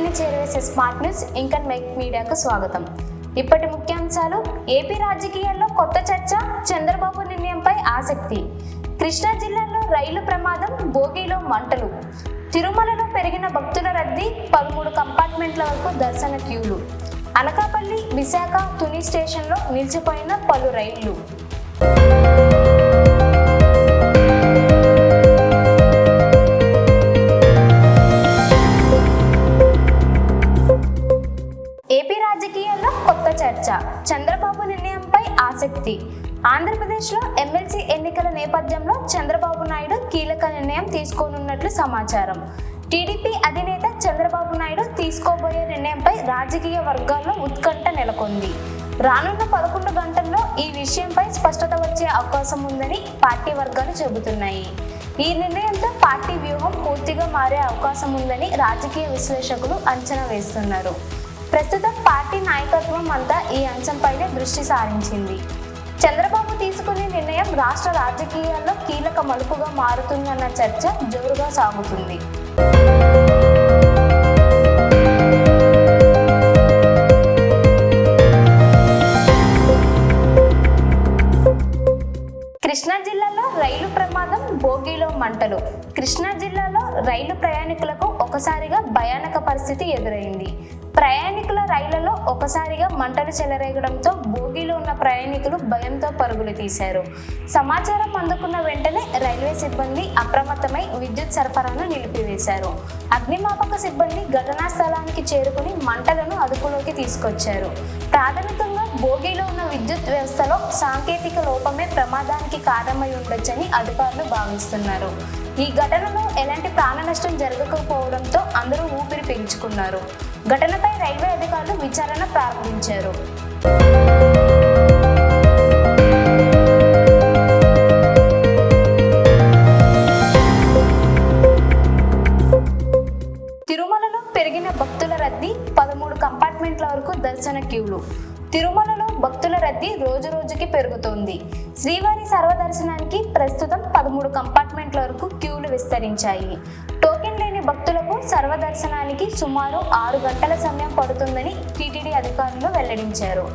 అందరినీ చేరవేసే smart news ఇంకా mic మీడియాకు స్వాగతం. ఇప్పటి ముఖ్యాంశాలు. ఏపీ రాజకీయాల్లో కొత్త చర్చ, చంద్రబాబు నిర్ణయంపై ఆసక్తి. కృష్ణా జిల్లాలో రైలు ప్రమాదం, బోగీలో మంటలు. తిరుమలలో పెరిగిన భక్తుల రద్దీ, 13 కంపార్ట్మెంట్ల వరకు దర్శన క్యూలు. అనకాపల్లి, విశాఖ, తుని స్టేషన్లో నిలిచిపోయిన పలు రైళ్లు. ఏపీ రాజకీయాల్లో కొత్త చర్చ, చంద్రబాబు నిర్ణయంపై ఆసక్తి. ఆంధ్రప్రదేశ్లో ఎమ్మెల్సీ ఎన్నికల నేపథ్యంలో చంద్రబాబు నాయుడు కీలక నిర్ణయం తీసుకోనున్నట్లు సమాచారం. టీడీపీ అధినేత చంద్రబాబు నాయుడు తీసుకోబోయే నిర్ణయంపై రాజకీయ వర్గాల్లో ఉత్కంఠ నెలకొంది. రానున్న 11 గంటల్లో ఈ విషయంపై స్పష్టత వచ్చే అవకాశం ఉందని పార్టీ వర్గాలు చెబుతున్నాయి. ఈ నిర్ణయంతో పార్టీ వ్యూహం పూర్తిగా మారే అవకాశం ఉందని రాజకీయ విశ్లేషకులు అంచనా వేస్తున్నారు. ప్రస్తుతం పార్టీ నాయకత్వం అంతా ఈ అంశంపైనే దృష్టి సారించింది. చంద్రబాబు తీసుకునే నిర్ణయం రాష్ట్ర రాజకీయాల్లో కీలక మలుపుగా మారుతుందన్న చర్చ జోరుగా సాగుతుంది. కృష్ణా జిల్లాలో రైలు ప్రమాదం, బోగీలో మంటలు. కృష్ణా జిల్లాలో రైలు ప్రయాణికులకు ఒకసారిగా భయానక పరిస్థితి ఎదురైంది. ప్రయాణికుల రైళ్లలో ఒకసారిగా మంటలు చెలరేగడంతో బోగీలో ఉన్న ప్రయాణికులు భయంతో పరుగులు తీశారు. సమాచారం అందుకున్న వెంటనే రైల్వే సిబ్బంది అప్రమత్తమై విద్యుత్ సరఫరాను నిలిపివేశారు. అగ్నిమాపక సిబ్బంది ఘటనా స్థలానికి చేరుకుని మంటలను అదుపులోకి తీసుకొచ్చారు. ప్రాథమికంగా బోగీలో ఉన్న విద్యుత్ వ్యవస్థలో సాంకేతిక లోపమే ప్రమాదానికి కారణమై ఉండొచ్చని అధికారులు భావిస్తున్నారు. ఈ ఘటనలో ఎలాంటి ప్రాణ నష్టం జరగకపోవడంతో అందరూ ఊపిరి పీల్చుకున్నారు. ఘటనపై రైల్వే అధికారులు విచారణ ప్రారంభించారు. తిరుమలలో పెరిగిన భక్తుల రద్దీ, 13 కంపార్ట్మెంట్ల వరకు దర్శన క్యూలు. తిరుమలలో భక్తుల రద్దీ రోజురోజుకి పెరుగుతోంది. శ్రీవారి సర్వదర్శనానికి ప్రస్తుతం 13 కంపార్ట్మెంట్ల వరకు క్యూలు విస్తరించాయి. టోకెన్ లేని భక్తులకు సర్వదర్శనానికి సుమారు 6 గంటల సమయం పడుతుందని టీటీడీ అధికారులు వెల్లడించారు.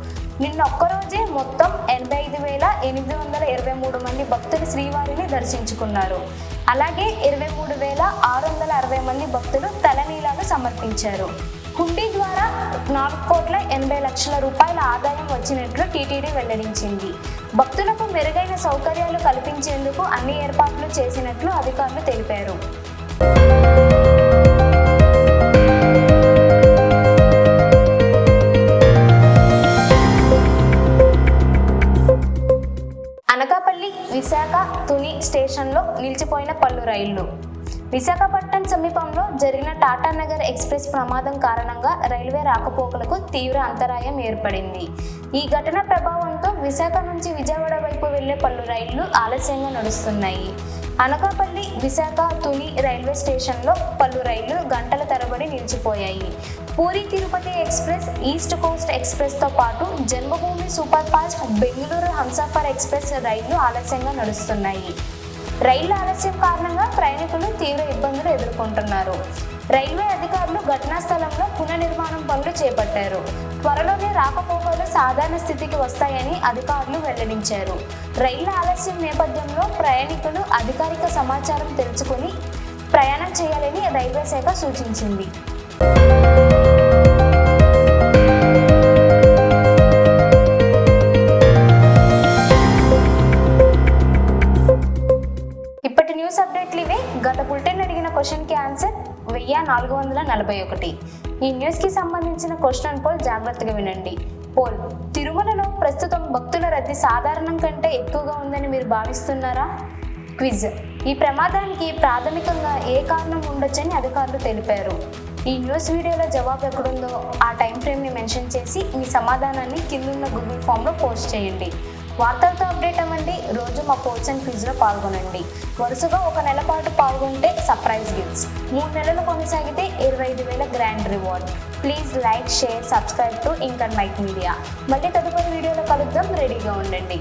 నిన్న ఒక్కరోజే మొత్తం 85,823 మంది భక్తులు శ్రీవారిని దర్శించుకున్నారు. అలాగే 23,660 మంది భక్తులు తలనీలాలు సమర్పించారు. హుండీ ద్వారా 4,80,00,000 రూపాయల ఆదాయం వచ్చినట్లు టీటీడీ వెల్లడించింది. భక్తులకు మెరుగైన సౌకర్యాలు కల్పించేందుకు అన్ని ఏర్పాట్లు చేసినట్లు అధికారులు తెలిపారు. అనకాపల్లి, విశాఖ, తుని స్టేషన్లో నిలిచిపోయిన పలు రైళ్లు. విశాఖపట్నం సమీపంలో జరిగిన టాటా నగర్ ఎక్స్ప్రెస్ ప్రమాదం కారణంగా రైల్వే రాకపోకలకు తీవ్ర అంతరాయం ఏర్పడింది. ఈ ఘటన ప్రభావంతో విశాఖ నుంచి విజయవాడ వైపు వెళ్లే పలు రైళ్లు ఆలస్యంగా నడుస్తున్నాయి. అనకాపల్లి, విశాఖ, తుని రైల్వే స్టేషన్లో పలు రైళ్లు గంటల తరబడి నిలిచిపోయాయి. Puri Tirupati express, east coast ఎక్స్ప్రెస్తో పాటు Janmabhoomi super fast, Bengaluru Humsafar express రైళ్లు ఆలస్యంగా నడుస్తున్నాయి. రైళ్ల ఆలస్యం కారణంగా ప్రయాణికులు తీవ్ర ఇబ్బందులు ఎదుర్కొంటున్నారు. రైల్వే అధికారులు ఘటనా స్థలంలో పునర్నిర్మాణం పనులు చేపట్టారు. త్వరలోనే రాకపోకలు సాధారణ స్థితికి వస్తాయని అధికారులు వెల్లడించారు. రైళ్ల ఆలస్యం నేపథ్యంలో ప్రయాణికులు అధికారిక సమాచారం తెలుసుకుని ప్రయాణం చేయాలని రైల్వే శాఖ సూచించింది. న్యూస్ అప్డేట్లు ఇవే. గత బులెటిన్ అడిగిన క్వశ్చన్కి ఆన్సర్ 1441. ఈ న్యూస్కి సంబంధించిన క్వశ్చన్ పోల్ జాగ్రత్తగా వినండి. పోల్: తిరుమలలో ప్రస్తుతం భక్తుల రద్దీ సాధారణం కంటే ఎక్కువగా ఉందని మీరు భావిస్తున్నారా? క్విజ్: ఈ ప్రమాదానికి ప్రాథమికంగా ఏ కారణం ఉండొచ్చని అధికారులు తెలిపారు? ఈ న్యూస్ వీడియోలో జవాబు ఎక్కడుందో ఆ టైం ఫ్రేమ్ని మెన్షన్ చేసి మీ సమాధానాన్ని కిందున్న గూగుల్ ఫామ్లో పోస్ట్ చేయండి. వార్తలతో అప్డేట్ అవ్వండి. రోజు మా పోల్స్ అండ్ క్విజ్లో పాల్గొనండి. వరుసగా 1 నెల పాటు పాల్గొంటే సర్ప్రైజ్ గిఫ్ట్స్, 3 నెలలు కొనసాగితే 25,000 grand reward. Please like, share, subscribe to ఇంకా మైక్ మీడియా. మళ్ళీ తదుపరి వీడియోలో కలుద్దాం. రెడీగా ఉండండి.